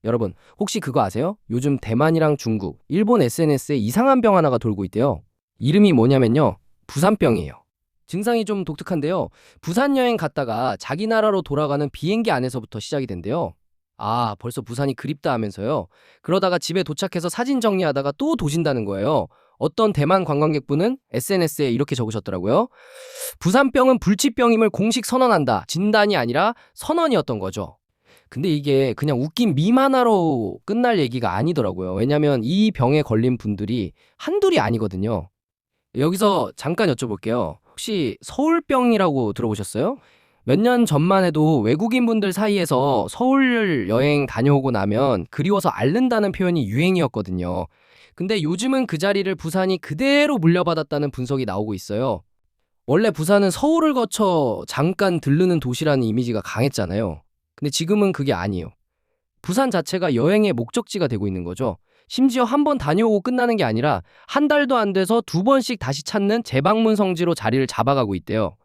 여러분, 혹시 그거 아세요? 요즘 대만이랑 중국, 일본 SNS에 이상한 병 하나가 돌고 있대요. 이름이 뭐냐면요. 부산병이에요. 증상이 좀 독특한데요. 부산 여행 갔다가 자기 나라로 돌아가는 비행기 안에서부터 시작이 된대요. 아, 벌써 부산이 그립다 하면서요. 그러다가 집에 도착해서 사진 정리하다가 또 도진다는 거예요. 어떤 대만 관광객분은 SNS에 이렇게 적으셨더라고요. 부산병은 불치병임을 공식 선언한다. 진단이 아니라 선언이었던 거죠. 근데 이게 그냥 웃긴 밈 하나로 끝날 얘기가 아니더라고요. 왜냐면 이 병에 걸린 분들이 한둘이 아니거든요. 여기서 잠깐 여쭤볼게요. 혹시 서울병이라고 들어보셨어요? 몇 년 전만 해도 외국인분들 사이에서 서울 여행 다녀오고 나면 그리워서 앓는다는 표현이 유행이었거든요. 근데 요즘은 그 자리를 부산이 그대로 물려받았다는 분석이 나오고 있어요. 원래 부산은 서울을 거쳐 잠깐 들르는 도시라는 이미지가 강했잖아요. 근데 지금은 그게 아니에요. 부산 자체가 여행의 목적지가 되고 있는 거죠. 심지어 한 번 다녀오고 끝나는 게 아니라 한 달도 안 돼서 두 번씩 다시 찾는 재방문 성지로 자리를 잡아가고 있대요.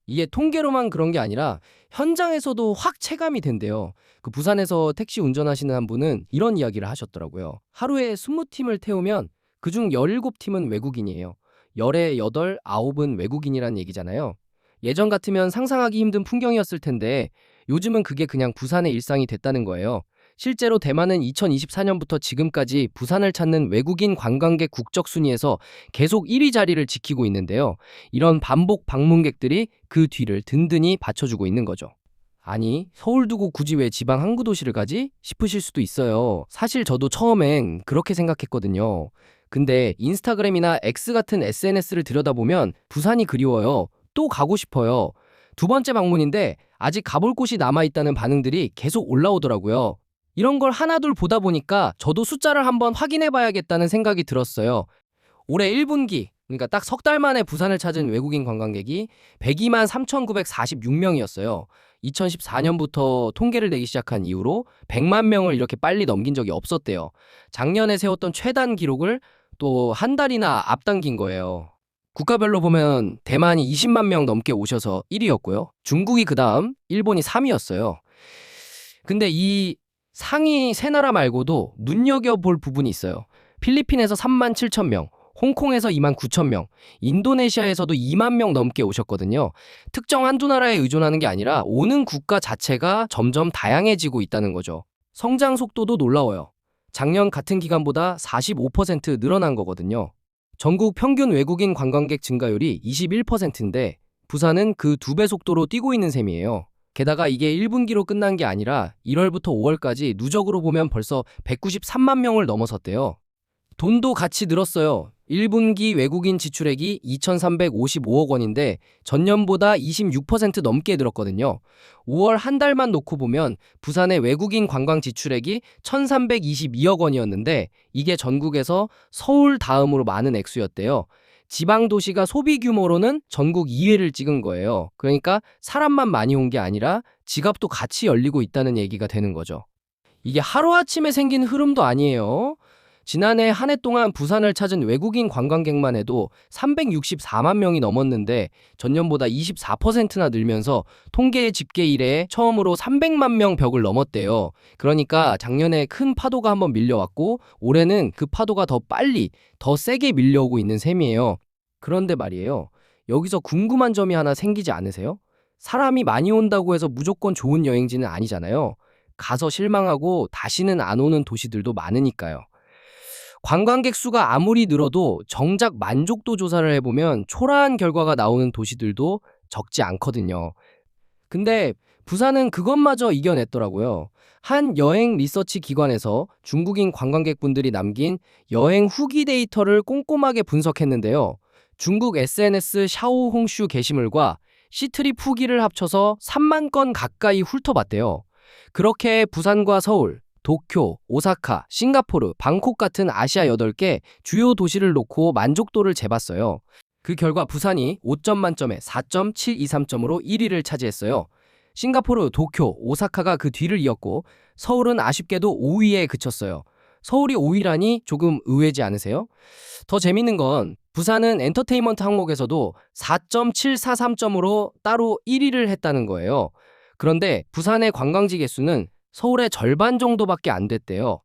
이게 통계로만 그런 게 아니라 현장에서도 확 체감이 된대요. 그 부산에서 택시 운전하시는 한 분은 이런 이야기를 하셨더라고요. 하루에 20팀을 태우면 그중 17팀은 외국인이에요. 열에 8, 9은 외국인이란 얘기잖아요. 예전 같으면 상상하기 힘든 풍경이었을 텐데 요즘은 그게 그냥 부산의 일상이 됐다는 거예요. 실제로 대만은 2024년부터 지금까지 부산을 찾는 외국인 관광객 국적 순위에서 계속 1위 자리를 지키고 있는데요. 이런 반복 방문객들이 그 뒤를 든든히 받쳐주고 있는 거죠. 아니, 서울 두고 굳이 왜 지방 항구 도시를 가지? 싶으실 수도 있어요. 사실 저도 처음엔 그렇게 생각했거든요. 근데 인스타그램이나 X 같은 SNS를 들여다보면 부산이 그리워요. 또 가고 싶어요. 두 번째 방문인데 아직 가볼 곳이 남아있다는 반응들이 계속 올라오더라고요. 이런 걸 하나둘 보다 보니까 저도 숫자를 한번 확인해 봐야겠다는 생각이 들었어요. 올해 1분기, 그러니까 딱 석 달 만에 부산을 찾은 외국인 관광객이 102만 3,946명이었어요. 2014년부터 통계를 내기 시작한 이후로 100만 명을 이렇게 빨리 넘긴 적이 없었대요. 작년에 세웠던 최단 기록을 또 한 달이나 앞당긴 거예요. 국가별로 보면 대만이 20만 명 넘게 오셔서 1위였고요. 중국이 그 다음, 일본이 3위였어요. 근데 이 상위 세 나라 말고도 눈여겨볼 부분이 있어요. 필리핀에서 3만 7천 명, 홍콩에서 2만 9천 명, 인도네시아에서도 2만 명 넘게 오셨거든요. 특정 한두 나라에 의존하는 게 아니라 오는 국가 자체가 점점 다양해지고 있다는 거죠. 성장 속도도 놀라워요. 작년 같은 기간보다 45% 늘어난 거거든요. 전국 평균 외국인 관광객 증가율이 21%인데 부산은 그 2배 속도로 뛰고 있는 셈이에요. 게다가 이게 1분기로 끝난 게 아니라 1월부터 5월까지 누적으로 보면 벌써 193만 명을 넘어섰대요. 돈도 같이 늘었어요. 1분기 외국인 지출액이 2,355억 원인데 전년보다 26% 넘게 늘었거든요. 5월 한 달만 놓고 보면 부산의 외국인 관광 지출액이 1,322억 원이었는데 이게 전국에서 서울 다음으로 많은 액수였대요. 지방 도시가 소비 규모로는 전국 2위를 찍은 거예요. 그러니까 사람만 많이 온 게 아니라 지갑도 같이 열리고 있다는 얘기가 되는 거죠. 이게 하루아침에 생긴 흐름도 아니에요. 지난해 한 해 동안 부산을 찾은 외국인 관광객만 해도 364만 명이 넘었는데 전년보다 24%나 늘면서 통계 집계 이래 처음으로 300만 명 벽을 넘었대요. 그러니까 작년에 큰 파도가 한번 밀려왔고 올해는 그 파도가 더 빨리, 더 세게 밀려오고 있는 셈이에요. 그런데 말이에요. 여기서 궁금한 점이 하나 생기지 않으세요? 사람이 많이 온다고 해서 무조건 좋은 여행지는 아니잖아요. 가서 실망하고 다시는 안 오는 도시들도 많으니까요. 관광객 수가 아무리 늘어도 정작 만족도 조사를 해보면 초라한 결과가 나오는 도시들도 적지 않거든요. 근데 부산은 그것마저 이겨냈더라고요. 한 여행 리서치 기관에서 중국인 관광객분들이 남긴 여행 후기 데이터를 꼼꼼하게 분석했는데요. 중국 SNS 샤오 홍슈 게시물과 시트립 후기를 합쳐서 3만 건 가까이 훑어봤대요. 그렇게 부산과 서울, 도쿄, 오사카, 싱가포르, 방콕 같은 아시아 8개 주요 도시를 놓고 만족도를 재봤어요. 그 결과 부산이 5점 만점에 4.723점으로 1위를 차지했어요. 싱가포르, 도쿄, 오사카가 그 뒤를 이었고 서울은 아쉽게도 5위에 그쳤어요. 서울이 5위라니 조금 의외지 않으세요? 더 재밌는 건 부산은 엔터테인먼트 항목에서도 4.743점으로 따로 1위를 했다는 거예요. 그런데 부산의 관광지 개수는 서울의 절반 정도밖에 안 됐대요.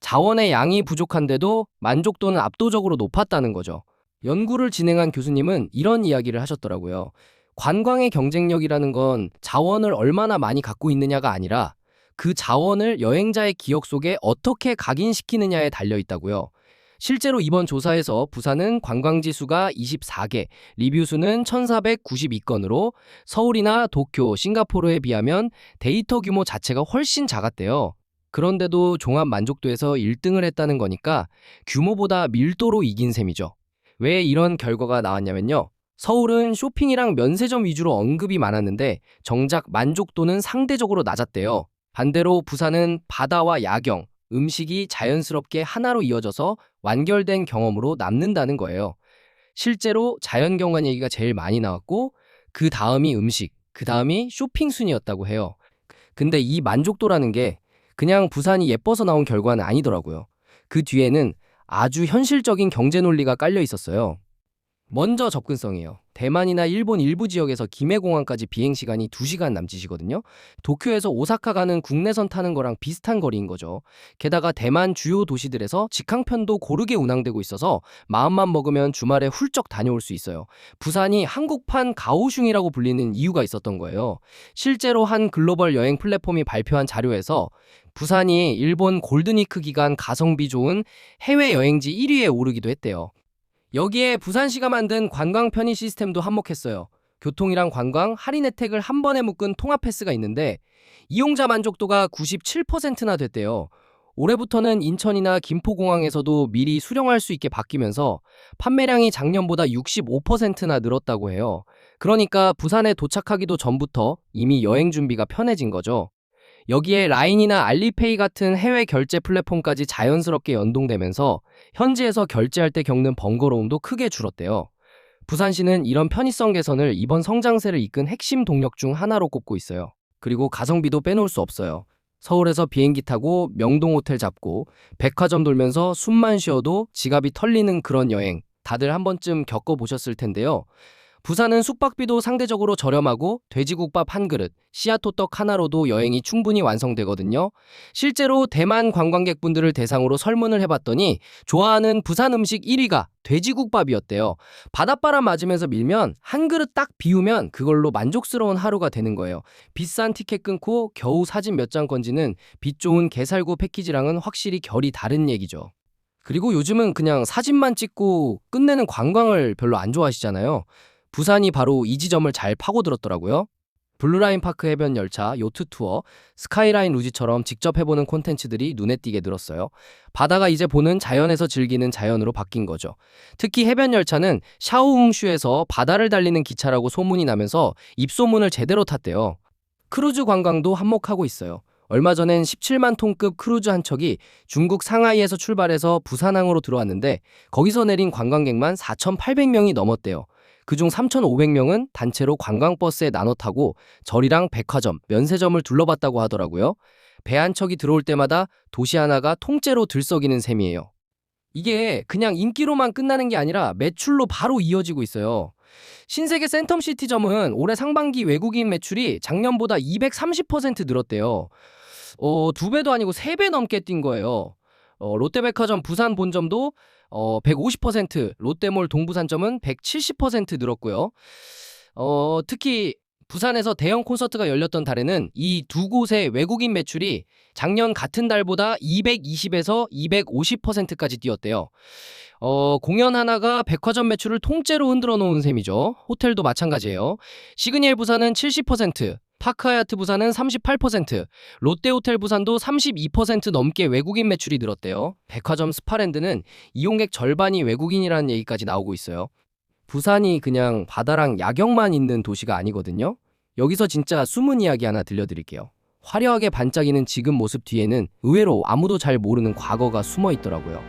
자원의 양이 부족한데도 만족도는 압도적으로 높았다는 거죠. 연구를 진행한 교수님은 이런 이야기를 하셨더라고요. 관광의 경쟁력이라는 건 자원을 얼마나 많이 갖고 있느냐가 아니라 그 자원을 여행자의 기억 속에 어떻게 각인시키느냐에 달려 있다고요. 실제로 이번 조사에서 부산은 관광지 수가 24개, 리뷰 수는 1,492건으로 서울이나 도쿄, 싱가포르에 비하면 데이터 규모 자체가 훨씬 작았대요. 그런데도 종합 만족도에서 1등을 했다는 거니까 규모보다 밀도로 이긴 셈이죠. 왜 이런 결과가 나왔냐면요. 서울은 쇼핑이랑 면세점 위주로 언급이 많았는데 정작 만족도는 상대적으로 낮았대요. 반대로 부산은 바다와 야경, 음식이 자연스럽게 하나로 이어져서 완결된 경험으로 남는다는 거예요. 실제로 자연경관 얘기가 제일 많이 나왔고 그 다음이 음식, 그 다음이 쇼핑 순이었다고 해요. 근데 이 만족도라는 게 그냥 부산이 예뻐서 나온 결과는 아니더라고요. 그 뒤에는 아주 현실적인 경제 논리가 깔려 있었어요. 먼저 접근성이에요. 대만이나 일본 일부 지역에서 김해공항까지 비행시간이 2시간 남짓이거든요. 도쿄에서 오사카 가는 국내선 타는 거랑 비슷한 거리인 거죠. 게다가 대만 주요 도시들에서 직항편도 고르게 운항되고 있어서 마음만 먹으면 주말에 훌쩍 다녀올 수 있어요. 부산이 한국판 가오슝이라고 불리는 이유가 있었던 거예요. 실제로 한 글로벌 여행 플랫폼이 발표한 자료에서 부산이 일본 골든위크 기간 가성비 좋은 해외 여행지 1위에 오르기도 했대요. 여기에 부산시가 만든 관광 편의 시스템도 한몫했어요. 교통이랑 관광, 할인 혜택을 한 번에 묶은 통합 패스가 있는데 이용자 만족도가 97%나 됐대요. 올해부터는 인천이나 김포공항에서도 미리 수령할 수 있게 바뀌면서 판매량이 작년보다 65%나 늘었다고 해요. 그러니까 부산에 도착하기도 전부터 이미 여행 준비가 편해진 거죠. 여기에 라인이나 알리페이 같은 해외 결제 플랫폼까지 자연스럽게 연동되면서 현지에서 결제할 때 겪는 번거로움도 크게 줄었대요. 부산시는 이런 편의성 개선을 이번 성장세를 이끈 핵심 동력 중 하나로 꼽고 있어요. 그리고 가성비도 빼놓을 수 없어요. 서울에서 비행기 타고 명동 호텔 잡고 백화점 돌면서 숨만 쉬어도 지갑이 털리는 그런 여행 다들 한 번쯤 겪어보셨을 텐데요. 부산은 숙박비도 상대적으로 저렴하고 돼지국밥 한 그릇, 씨앗호떡 하나로도 여행이 충분히 완성되거든요. 실제로 대만 관광객분들을 대상으로 설문을 해봤더니 좋아하는 부산 음식 1위가 돼지국밥이었대요. 바닷바람 맞으면서 밀면 한 그릇 딱 비우면 그걸로 만족스러운 하루가 되는 거예요. 비싼 티켓 끊고 겨우 사진 몇 장 건지는 빛 좋은 게살구 패키지랑은 확실히 결이 다른 얘기죠. 그리고 요즘은 그냥 사진만 찍고 끝내는 관광을 별로 안 좋아하시잖아요. 부산이 바로 이 지점을 잘 파고들었더라고요. 블루라인 파크 해변 열차, 요트 투어, 스카이라인 루지처럼 직접 해보는 콘텐츠들이 눈에 띄게 늘었어요. 바다가 이제 보는 자연에서 즐기는 자연으로 바뀐 거죠. 특히 해변 열차는 샤오웅슈에서 바다를 달리는 기차라고 소문이 나면서 입소문을 제대로 탔대요. 크루즈 관광도 한몫하고 있어요. 얼마 전엔 17만 톤급 크루즈 한 척이 중국 상하이에서 출발해서 부산항으로 들어왔는데 거기서 내린 관광객만 4,800명이 넘었대요. 그중 3,500명은 단체로 관광버스에 나눠 타고 절이랑 백화점, 면세점을 둘러봤다고 하더라고요. 배 한 척이 들어올 때마다 도시 하나가 통째로 들썩이는 셈이에요. 이게 그냥 인기로만 끝나는 게 아니라 매출로 바로 이어지고 있어요. 신세계 센텀시티점은 올해 상반기 외국인 매출이 작년보다 230% 늘었대요. 2배도 아니고 3배 넘게 뛴 거예요. 롯데백화점 부산 본점도 150%, 롯데몰 동부산점은 170% 늘었고요. 특히 부산에서 대형 콘서트가 열렸던 달에는 이 두 곳의 외국인 매출이 작년 같은 달보다 220에서 250%까지 뛰었대요. 공연 하나가 백화점 매출을 통째로 흔들어 놓은 셈이죠. 호텔도 마찬가지예요. 시그니엘 부산은 70%, 파크하얏트 부산은 38%, 롯데호텔 부산도 32% 넘게 외국인 매출이 늘었대요. 백화점 스파랜드는 이용객 절반이 외국인이라는 얘기까지 나오고 있어요. 부산이 그냥 바다랑 야경만 있는 도시가 아니거든요. 여기서 진짜 숨은 이야기 하나 들려드릴게요. 화려하게 반짝이는 지금 모습 뒤에는 의외로 아무도 잘 모르는 과거가 숨어 있더라고요.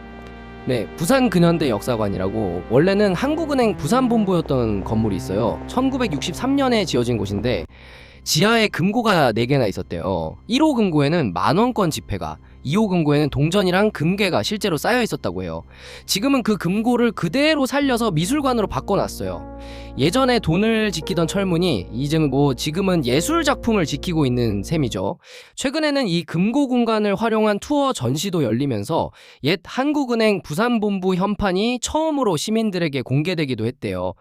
네, 부산 근현대 역사관이라고 원래는 한국은행 부산본부였던 건물이 있어요. 1963년에 지어진 곳인데 지하에 금고가 4개나 있었대요. 1호 금고에는 만원권 지폐가, 2호 금고에는 동전이랑 금괴가 실제로 쌓여 있었다고 해요. 지금은 그 금고를 그대로 살려서 미술관으로 바꿔놨어요. 예전에 돈을 지키던 철문이 지금은 예술 작품을 지키고 있는 셈이죠. 최근에는 이 금고 공간을 활용한 투어 전시도 열리면서 옛 한국은행 부산본부 현판이 처음으로 시민들에게 공개되기도 했대요.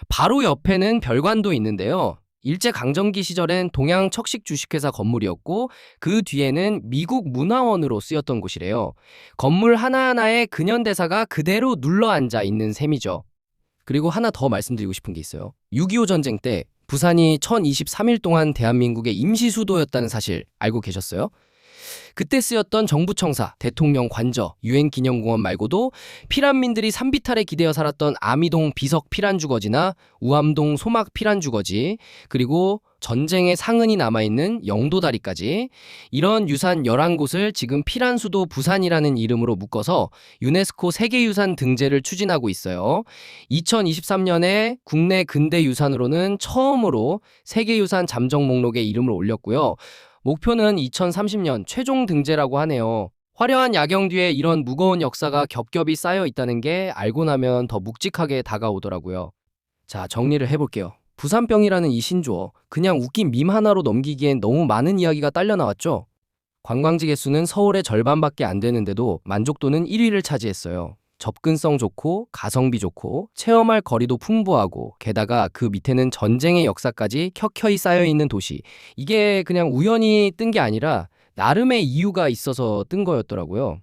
바로 옆에는 별관도 있는데요. 일제강점기 시절엔 동양 척식 주식회사 건물이었고 그 뒤에는 미국 문화원으로 쓰였던 곳이래요. 건물 하나하나에 근현대사가 그대로 눌러앉아 있는 셈이죠. 그리고 하나 더 말씀드리고 싶은 게 있어요. 6.25 전쟁 때 부산이 1023일 동안 대한민국의 임시 수도였다는 사실 알고 계셨어요? 그때 쓰였던 정부청사, 대통령 관저, 유엔기념공원 말고도 피란민들이 산비탈에 기대어 살았던 아미동 비석 피란주거지나 우암동 소막 피란주거지, 그리고 전쟁의 상흔이 남아있는 영도다리까지, 이런 유산 11곳을 지금 피란수도 부산이라는 이름으로 묶어서 유네스코 세계유산 등재를 추진하고 있어요. 2023년에 국내 근대유산으로는 처음으로 세계유산 잠정 목록에 이름을 올렸고요. 목표는 2030년 최종 등재라고 하네요. 화려한 야경 뒤에 이런 무거운 역사가 겹겹이 쌓여 있다는 게 알고 나면 더 묵직하게 다가오더라고요. 자, 정리를 해볼게요. 부산병이라는 이 신조어, 그냥 웃긴 밈 하나로 넘기기엔 너무 많은 이야기가 딸려 나왔죠? 관광지 개수는 서울의 절반밖에 안 되는데도 만족도는 1위를 차지했어요. 접근성 좋고 가성비 좋고 체험할 거리도 풍부하고 게다가 그 밑에는 전쟁의 역사까지 켜켜이 쌓여있는 도시. 이게 그냥 우연히 뜬 게 아니라 나름의 이유가 있어서 뜬 거였더라고요.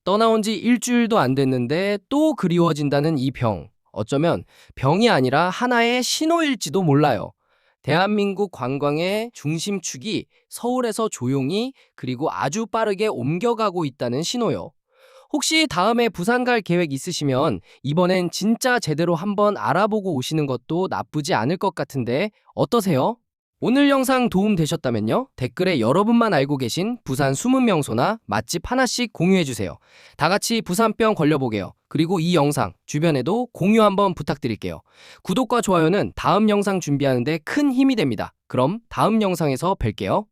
떠나온 지 일주일도 안 됐는데 또 그리워진다는 이 병. 어쩌면 병이 아니라 하나의 신호일지도 몰라요. 대한민국 관광의 중심축이 서울에서 조용히 그리고 아주 빠르게 옮겨가고 있다는 신호요. 혹시 다음에 부산 갈 계획 있으시면 이번엔 진짜 제대로 한번 알아보고 오시는 것도 나쁘지 않을 것 같은데 어떠세요? 오늘 영상 도움 되셨다면요. 댓글에 여러분만 알고 계신 부산 숨은 명소나 맛집 하나씩 공유해주세요. 다 같이 부산병 걸려보게요. 그리고 이 영상 주변에도 공유 한번 부탁드릴게요. 구독과 좋아요는 다음 영상 준비하는데 큰 힘이 됩니다. 그럼 다음 영상에서 뵐게요.